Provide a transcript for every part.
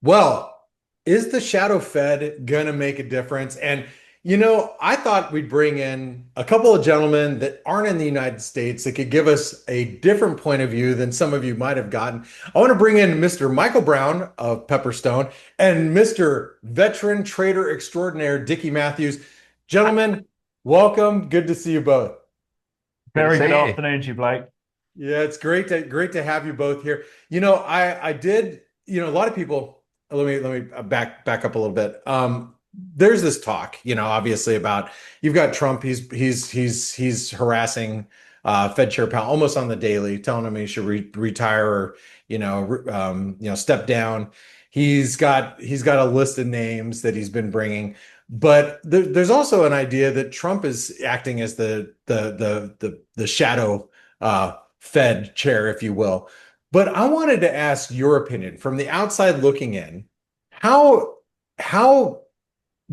Well, is the shadow Fed gonna make a difference? And I thought we'd bring in a couple of gentlemen that aren't in the United States that could give us a different point of view than some of you might have gotten. I want to bring in Mr. Michael Brown of Pepperstone and Mr. Veteran Trader Extraordinaire Dickie Matthews. Gentlemen, welcome. Good to see you both. Good to Very good see you. afternoon to you, Blake. Yeah, it's great to have you both here. I did, a lot of people, let me back up a little bit. There's this talk, obviously about you've got Trump, he's harassing Fed Chair Powell almost on the daily, telling him he should retire or step down. He's got a list of names that he's been bringing. But there's also an idea that Trump is acting as the shadow Fed chair, if you will. But I wanted to ask your opinion from the outside looking in. How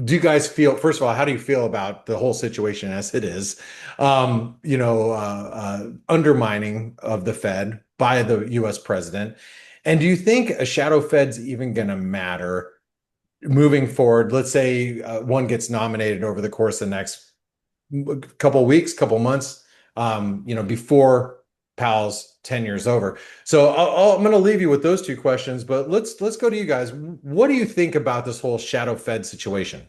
do you guys feel? First of all, how do you feel about the whole situation as it is? Undermining of the Fed by the U.S. president. And do you think a shadow Fed's even going to matter moving forward? Let's say one gets nominated over the course of the next couple weeks, couple months, before Powell's tenure is over. So I'm going to leave you with those two questions, but let's go to you guys. What do you think about this whole shadow Fed situation?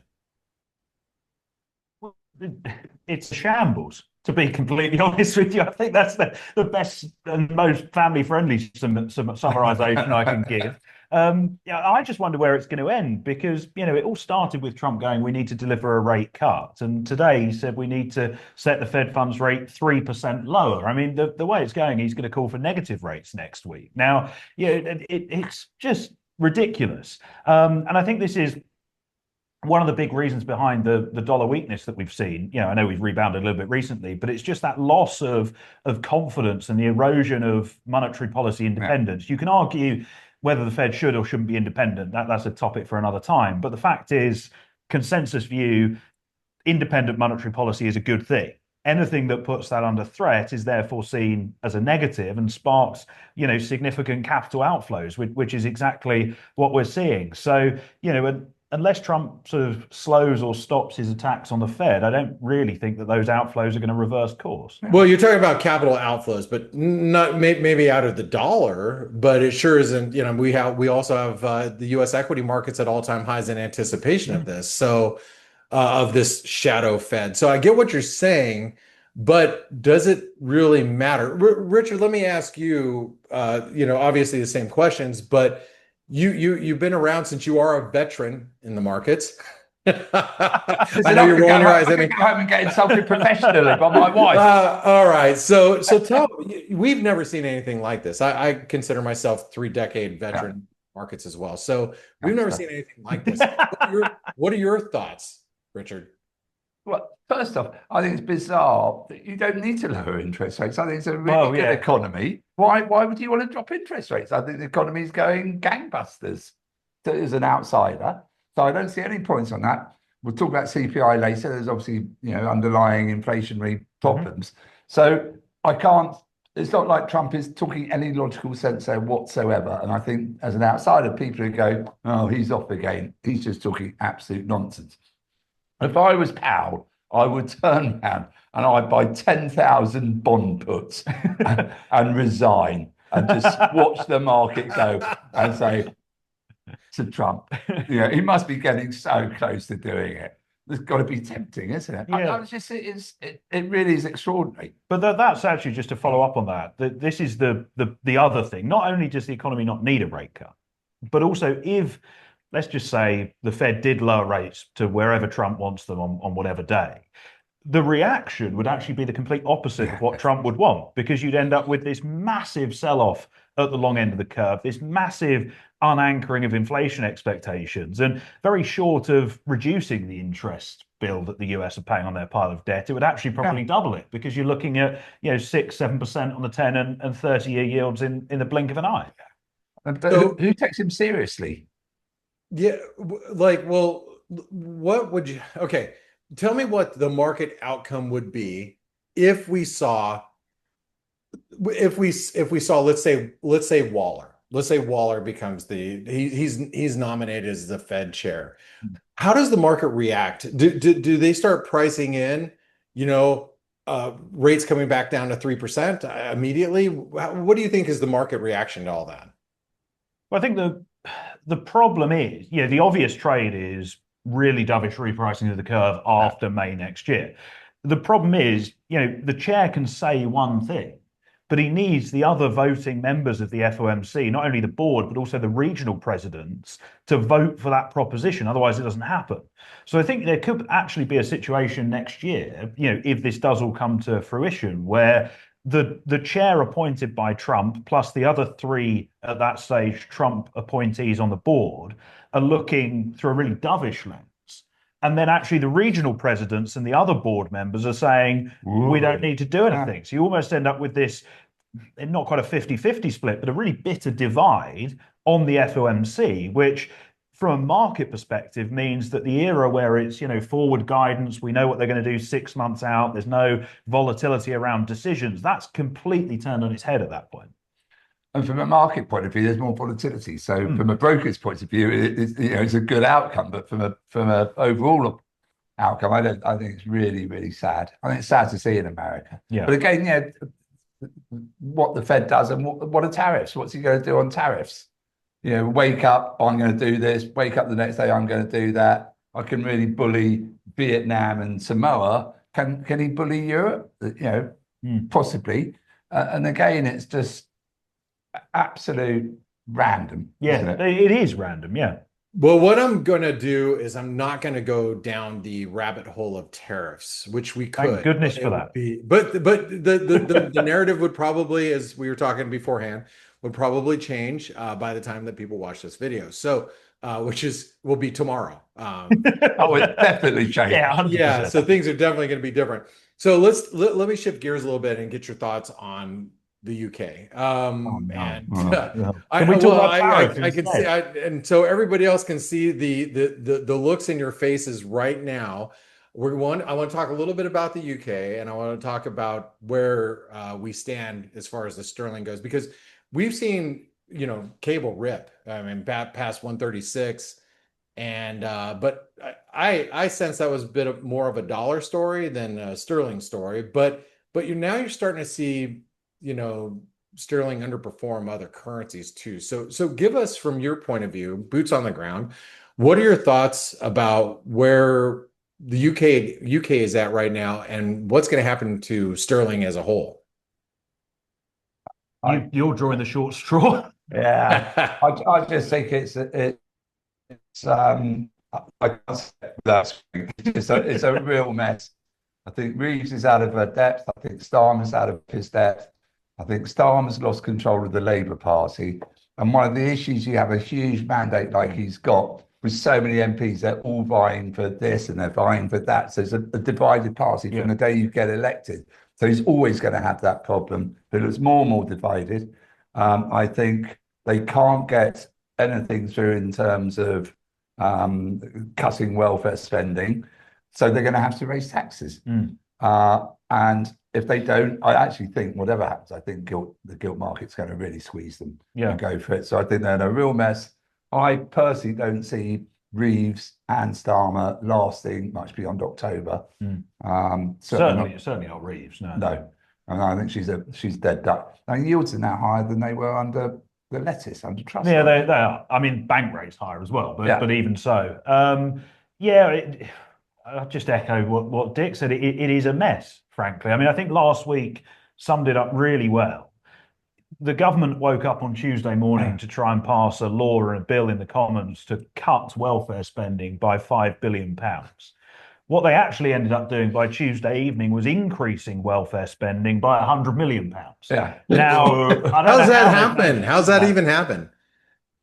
Well, it's a shambles, to be completely honest with you. I think that's the best and most family-friendly summarization I can give. Yeah, I just wonder where it's going to end because, it all started with Trump going, we need to deliver a rate cut. And today he said we need to set the Fed funds rate 3% lower. I mean, the way it's going, he's going to call for negative rates next week. Now, it's just ridiculous. And I think this is one of the big reasons behind the dollar weakness that we've seen. I know we've rebounded a little bit recently, but it's just that loss of confidence and the erosion of monetary policy independence. You can argue whether the Fed should or shouldn't be independent. That's a topic for another time. But the fact is, consensus view, independent monetary policy is a good thing. Anything that puts that under threat is therefore seen as a negative and sparks, significant capital outflows, which is exactly what we're seeing. So, unless Trump sort of slows or stops his attacks on the Fed, I don't really think that those outflows are going to reverse course. Well, you're talking about capital outflows, but not maybe out of the dollar, but it sure isn't. We also have the U.S. equity markets at all-time highs in anticipation of this. So of this shadow Fed. So I get what you're saying, but does it really matter? Richard, let me ask you, obviously the same questions, but you've been around since you are a veteran in the markets. I know you're rolling your eyes at me. Go home and get insulted professionally by my wife. All right. So tell we've never seen anything like this. I consider myself 3-decade veteran markets as well. So we've never seen anything like this. What are your thoughts, Richard? Well, first off, I think it's bizarre that you don't need to lower interest rates. I think it's a really good economy. Why would you want to drop interest rates? I think the economy is going gangbusters as an outsider. So I don't see any points on that. We'll talk about CPI later. There's obviously, underlying inflationary problems. So I can't, it's not like Trump is talking any logical sense there whatsoever. And I think as an outsider, people who go, oh, he's off again. He's just talking absolute nonsense. If I was Powell, I would turn around and I'd buy 10,000 bond puts and resign and just watch the market go and say to Trump, he must be getting so close to doing it. There's got to be tempting, isn't it? Yeah. It really is extraordinary. But that's actually just to follow up on that. This is the other thing. Not only does the economy not need a rate cut, but also if, let's just say, the Fed did lower rates to wherever Trump wants them on whatever day, the reaction would actually be the complete opposite of what Trump would want, because you'd end up with this massive sell-off at the long end of the curve, this massive unanchoring of inflation expectations, and very short of reducing the interest bill that the US are paying on their pile of debt, it would actually probably double it, because you're looking at 6-7% on the 10 and 30-year yields in the blink of an eye. But who takes him seriously? Yeah, what would you, okay, tell me what the market outcome would be if we saw, let's say Waller, let's say Waller becomes he's nominated as the Fed chair. How does the market react? Do they start pricing in, you know, rates coming back down to 3% immediately? What do you think is the market reaction to all that? Well, I think the problem is, the obvious trade is really dovish repricing of the curve after May next year. The problem is, the chair can say one thing, but he needs the other voting members of the FOMC, not only the board, but also the regional presidents, to vote for that proposition. Otherwise, it doesn't happen. So I think there could actually be a situation next year, if this does all come to fruition, where the chair appointed by Trump, plus the other three at that stage Trump appointees on the board, are looking through a really dovish lens. And then actually the regional presidents and the other board members are saying, we don't need to do anything. So you almost end up with this, not quite a 50-50 split, but a really bitter divide on the FOMC, which from a market perspective means that the era where it's, forward guidance, we know what they're going to do 6 months out, there's no volatility around decisions, that's completely turned on its head at that point. And from a market point of view, there's more volatility. So from a broker's point of view, it's a good outcome. But from a overall outcome, I think it's really, really sad. I think it's sad to see in America. Yeah. But again, what the Fed does and what are tariffs? What's he going to do on tariffs? Wake up, I'm going to do this. Wake up the next day, I'm going to do that. I can really bully Vietnam and Samoa. Can he bully Europe? Possibly. And again, it's just absolute random. Yeah, it is random. Yeah. Well, what I'm going to do is I'm not going to go down the rabbit hole of tariffs, which we could. Thank goodness for that. But the narrative would probably, as we were talking beforehand, would probably change by the time that people watch this video. So, which will be tomorrow. It definitely change. Yeah, 100%. Yeah. So things are definitely going to be different. So let me shift gears a little bit and get your thoughts on the UK. I can see, and so everybody else can see the looks in your faces right now. I want to talk a little bit about the UK, and I want to talk about where we stand as far as the sterling goes, because we've seen, cable rip. I mean, past 136, and but I sense that was a bit more of a dollar story than a sterling story. But now you're starting to see, sterling underperform other currencies too. So give us, from your point of view, boots on the ground, what are your thoughts about where the UK is at right now, and what's going to happen to sterling as a whole? You're drawing the short straw. Yeah, I just think it's a real mess. I think Reeves is out of her depth. I think Starmer's out of his depth. I think Starmer's lost control of the Labour Party. And one of the issues, you have a huge mandate like he's got, with so many MPs, they're all vying for this and they're vying for that. So it's a divided party from the day you get elected. So he's always going to have that problem. But it's more and more divided. I think they can't get anything through in terms of cutting welfare spending. So they're going to have to raise taxes. And if they don't, I actually think whatever happens, I think the gilt market's going to really squeeze them and go for it. So I think they're in a real mess. I personally don't see Reeves and Starmer lasting much beyond October. Certainly not Reeves. No. And I think she's dead duck. I mean, yields are now higher than they were under the lettuce, under Truss. Yeah, they are. I mean, bank rates higher as well, but even so, I'll just echo what Dick said. It is a mess, frankly. I mean, I think last week summed it up really well. The government woke up on Tuesday morning to try and pass a law and a bill in the Commons to cut welfare spending by £5 billion. What they actually ended up doing by Tuesday evening was increasing welfare spending by £100 million. Yeah. Now, how's that happen? How's that even happen?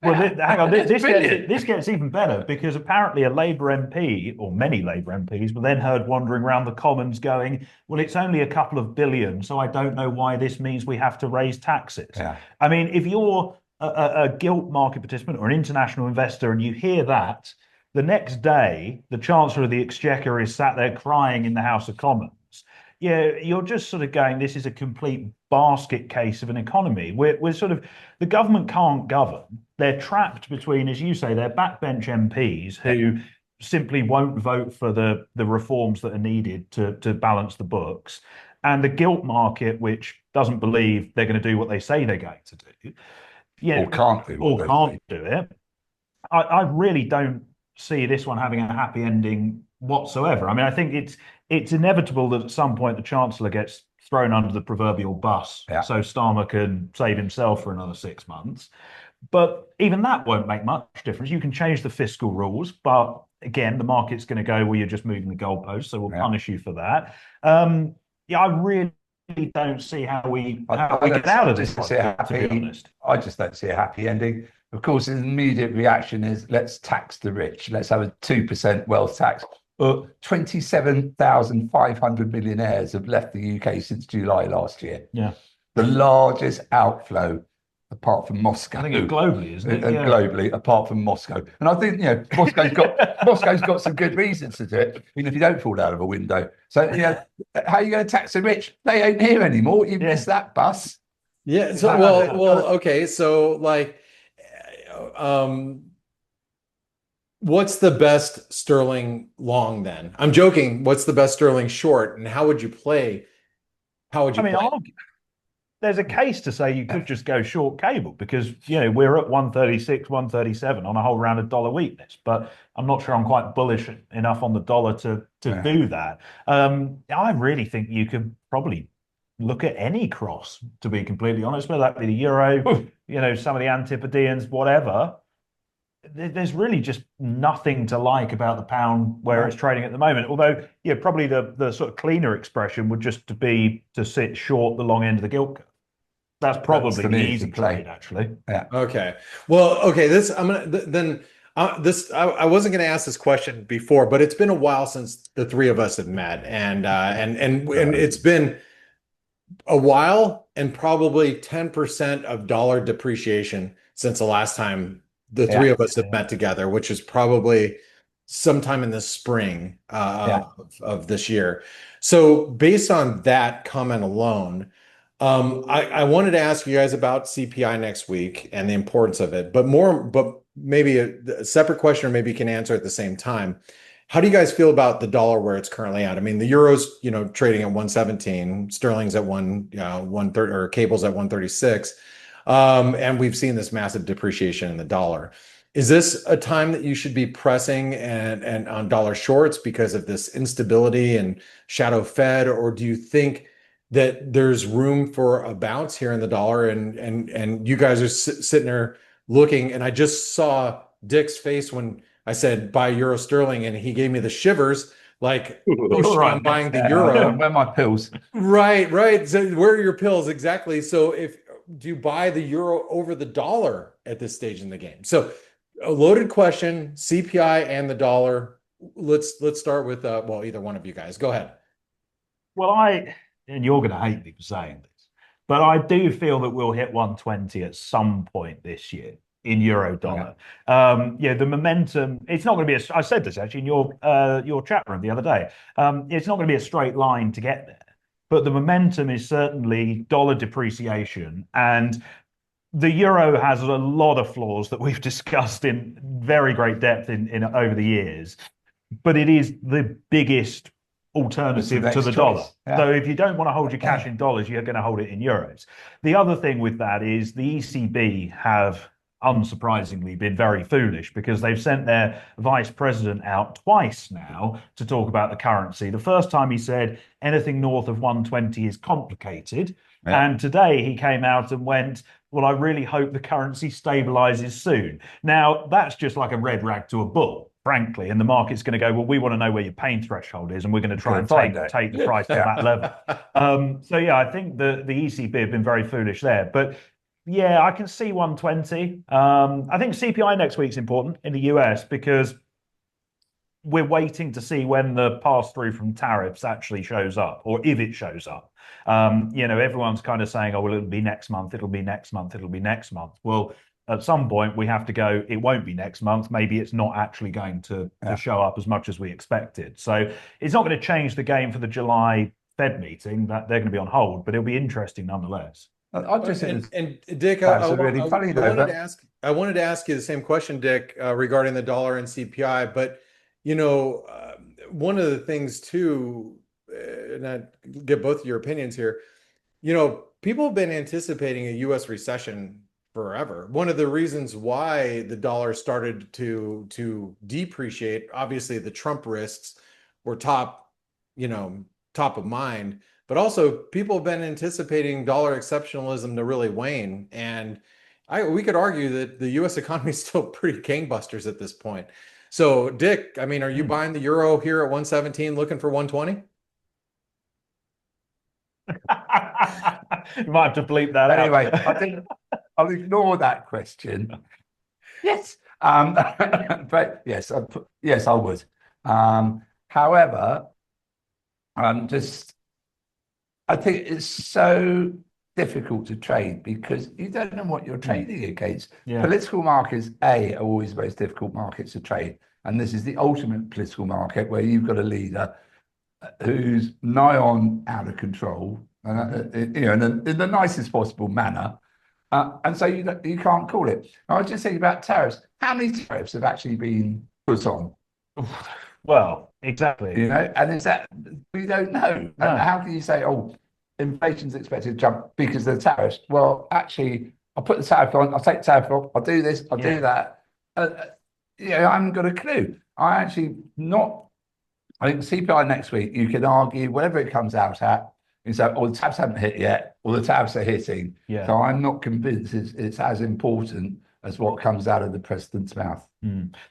Well, hang on. This gets even better, because apparently a Labour MP, or many Labour MPs, were then heard wandering around the Commons going, well, it's only a couple of billion, so I don't know why this means we have to raise taxes. Yeah. I mean, if you're a gilt market participant or an international investor and you hear that, the next day, the Chancellor of the Exchequer is sat there crying in the House of Commons. you're just sort of going, this is a complete basket case of an economy. We're sort of, the government can't govern. They're trapped between, as you say, they're backbench MPs who simply won't vote for the reforms that are needed to balance the books, and the gilt market, which doesn't believe they're going to do what they say they're going to do. Yeah, or can't do, or can't do it. I really don't see this one having a happy ending whatsoever. I mean, I think it's inevitable that at some point the Chancellor gets thrown under the proverbial bus, so Starmer can save himself for another 6 months. But even that won't make much difference. You can change the fiscal rules, but again, the market's going to go, well, you're just moving the goalposts, so we'll punish you for that. I really don't see how we get out of this. To be honest, I just don't see a happy ending. Of course, his immediate reaction is, let's tax the rich. Let's have a 2% wealth tax. 27,500 millionaires have left the UK since July last year. Yeah. The largest outflow apart from Moscow. I think it's globally, isn't it? Globally, apart from Moscow. And I think, Moscow's got some good reasons to do it, even if you don't fall out of a window. So, how are you going to tax the rich? They ain't here anymore. You missed that bus. Yeah. So, okay. So, like, what's the best sterling long then? I'm joking. What's the best sterling short, and how would you play? There's a case to say you could just go short cable because we're at 136, 137 on a whole round of dollar weakness, but I'm not sure I'm quite bullish enough on the dollar to do that. I really think you could probably look at any cross, to be completely honest, whether that be the euro, some of the Antipodeans, whatever. There's really just nothing to like about the pound where it's trading at the moment. Although, probably the sort of cleaner expression would just be to sit short the long end of the gilt curve. That's probably the easy trade, actually. Yeah. Okay. Well, okay. I wasn't going to ask this question before, but it's been a while since the three of us have met, and it's been a while, and probably 10% of dollar depreciation since the last time the three of us have met together, which is probably sometime in the spring of this year. So based on that comment alone, I wanted to ask you guys about CPI next week and the importance of it, but maybe a separate question, or maybe you can answer at the same time. How do you guys feel about the dollar where it's currently at? I mean, the euro's, trading at 117, sterling's at 130, or cable's at 136. And we've seen this massive depreciation in the dollar. Is this a time that you should be pressing and on dollar shorts because of this instability and shadow Fed, or do you think that there's room for a bounce here in the dollar, and you guys are sitting there looking? And I just saw Dick's face when I said buy euro sterling, and he gave me the shivers. Like, I'm buying the euro. Where are my pills? Right. So where are your pills? Exactly. So do you buy the euro over the dollar at this stage in the game? So a loaded question, CPI and the dollar. Let's start with either one of you guys. Go ahead. Well, and you're going to hate me for saying this, but I do feel that we'll hit 120 at some point this year in euro dollar. The momentum, it's not going to be I said this actually in your chat room the other day. It's not going to be a straight line to get there, but the momentum is certainly dollar depreciation, and the euro has a lot of flaws that we've discussed in very great depth in over the years, but it is the biggest alternative to the dollar. So if you don't want to hold your cash in dollars, you're going to hold it in euros. The other thing with that is the ECB have unsurprisingly been very foolish, because they've sent their vice president out twice now to talk about the currency. The first time he said anything north of 120 is complicated. And today he came out and went, well, I really hope the currency stabilizes soon. Now, that's just like a red rag to a bull, frankly. And the market's going to go, well, we want to know where your pain threshold is, and we're going to try and take the price to that level. I think the ECB have been very foolish there. But yeah, I can see 120. I think CPI next week's important in the US, because we're waiting to see when the pass-through from tariffs actually shows up, or if it shows up. Everyone's kind of saying, oh, well, it'll be next month, it'll be next month, it'll be next month. Well, at some point we have to go, it won't be next month. Maybe it's not actually going to show up as much as we expected. So it's not going to change the game for the July Fed meeting, that they're going to be on hold, but it'll be interesting nonetheless. I just and Dick, that's really funny though. I wanted to ask you the same question, Dick, regarding the dollar and CPI. But one of the things too, and I get both of your opinions here. People have been anticipating a U.S. recession forever. One of the reasons why the dollar started to depreciate, obviously, the Trump risks were top of mind. But also, people have been anticipating dollar exceptionalism to really wane. And we could argue that the U.S. economy is still pretty gangbusters at this point. So, Dick, I mean, are you buying the euro here at 117, looking for 120? You might have to bleep that anyway, out. I think I'll ignore that question. Yes. But yes, I would. However, I think it's so difficult to trade because you don't know what you're trading against. Yeah. Political markets, are always the most difficult markets to trade. And this is the ultimate political market where you've got a leader who's nigh on out of control, and in the nicest possible manner. And so you can't call it. I was just thinking about tariffs. How many tariffs have actually been put on? Well, exactly. And is that we don't know. No. And how can you say, inflation's expected to jump because of the tariffs? Well, actually, I'll put the tariff on, I'll take the tariff off, I'll do this, I'll do that. I haven't got a clue. I think CPI next week, you can argue whatever it comes out at, is that the tariffs haven't hit yet, or the tariffs are hitting. Yeah. So I'm not convinced it's as important as what comes out of the president's mouth.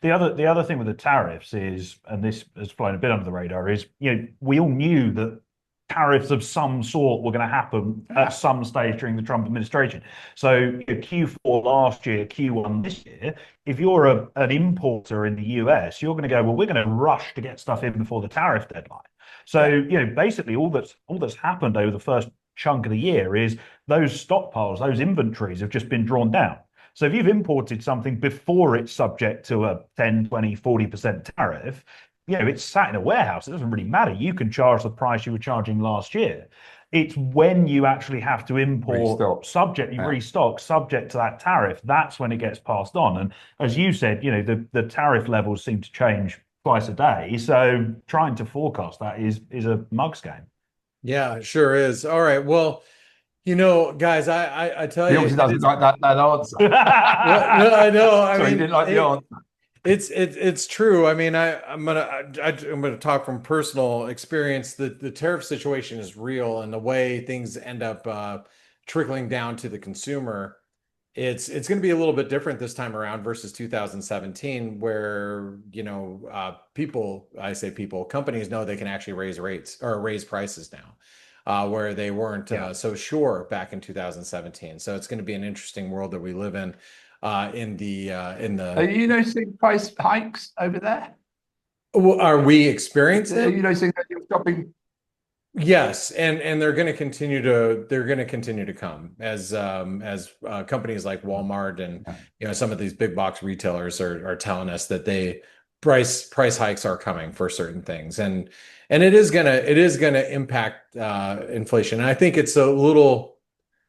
The other thing with the tariffs is, and this has flown a bit under the radar, is we all knew that tariffs of some sort were going to happen at some stage during the Trump administration. So Q4 last year, Q1 this year, if you're an importer in the US, you're going to go, well, we're going to rush to get stuff in before the tariff deadline. So basically all that's happened over the first chunk of the year is those stockpiles, those inventories have just been drawn down. So if you've imported something before it's subject to a 10, 20, 40% tariff, it's sat in a warehouse. It doesn't really matter. You can charge the price you were charging last year. It's when you actually have to import restock subject to that tariff. That's when it gets passed on. And as you said, the tariff levels seem to change twice a day. So trying to forecast that is a mug's game. Yeah, it sure is. All right. Well, guys, I tell you, he doesn't like that answer. Well, I know. I mean, he didn't like the answer. It's true. I mean, I'm gonna talk from personal experience. The tariff situation is real, and the way things end up trickling down to the consumer, it's going to be a little bit different this time around versus 2017, where companies know they can actually raise rates or raise prices now, where they weren't so sure back in 2017. So it's going to be an interesting world that we live in. Are you noticing price hikes over there? Are we experiencing it? Are you noticing that you're stopping? Yes, and they're going to continue to come as companies like Walmart and some of these big box retailers are telling us that price hikes are coming for certain things, and it is gonna impact inflation. And I think it's a little,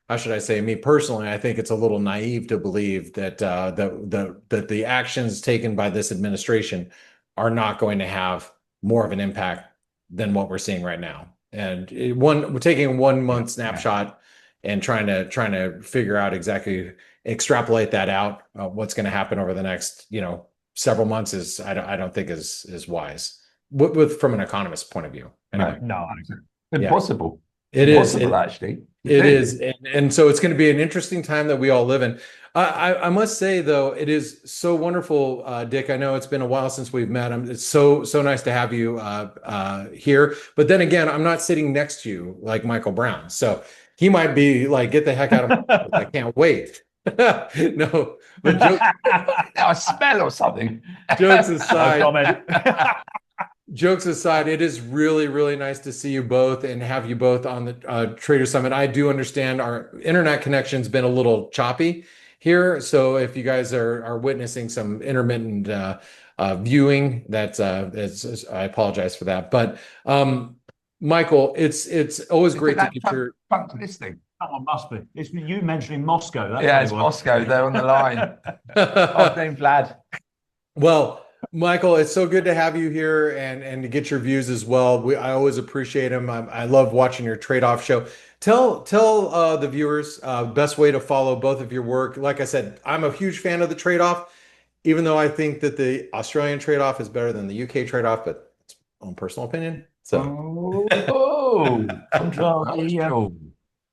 how should I say, me personally, I think it's a little naive to believe that that the actions taken by this administration are not going to have more of an impact than what we're seeing right now. And we're taking a 1 month snapshot and trying to figure out exactly, extrapolate that out. What's going to happen over the next several months I don't think is wise from an economist point of view. Anyway. No, impossible. It is actually. It is. And so it's going to be an interesting time that we all live in. I must say, though, it is so wonderful, Dick. I know it's been a while since we've met. It's so nice to have you here. But then again, I'm not sitting next to you like Michael Brown. So he might be like, get the heck out of my house. I can't wait. No, but a smell or something. Jokes aside. Jokes aside, it is really, really nice to see you both and have you both on the Trader Summit. I do understand our internet connection's been a little choppy here, so if you guys are witnessing some intermittent viewing, I apologize for that. But Michael, it's always great to get your Trump's listening. Someone must be. It's you mentioning Moscow. That's yeah, it's Moscow. They're on the line. Afternoon, Vlad. Well, Michael, it's so good to have you here and to get your views as well. I always appreciate them. I love watching your trade-off show. Tell the viewers best way to follow both of your work. Like I said, I'm a huge fan of the trade-off, even though I think that the Australian trade-off is better than the UK trade-off, but it's my own personal opinion. So, controversial.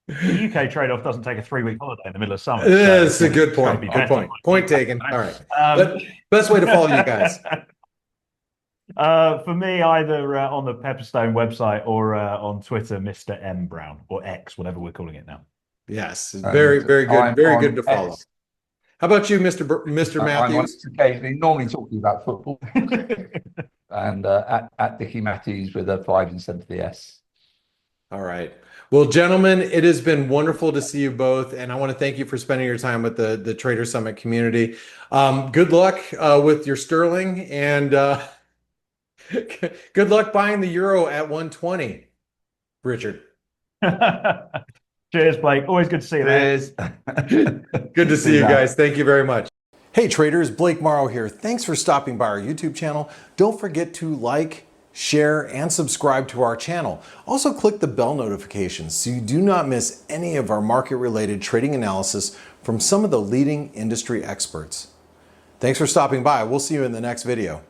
The UK trade-off doesn't take a 3-week holiday in the middle of summer. That's a good point. Good point. Point taken. All right. But best way to follow you guys. For me, either on the Pepperstone website or on Twitter, Mr. M Brown, or X, whatever we're calling it now. Yes, very good. Very good to follow. X. How about you, Mr. Matthews? I'm occasionally normally talking about football. And at Dickie Matthews with a 5 instead of the S. All right. Well, gentlemen, it has been wonderful to see you both, and I want to thank you for spending your time with the Trader Summit community. Good luck with your sterling, and good luck buying the euro at 120, Richard. Cheers, Blake. Always good to see you. Cheers. Good to see you guys. Thank you very much. Hey traders, Blake Morrow here. Thanks for stopping by our YouTube channel. Don't forget to like, share, and subscribe to our channel. Also click the bell notifications so you do not miss any of our market-related trading analysis from some of the leading industry experts. Thanks for stopping by. We'll see you in the next video.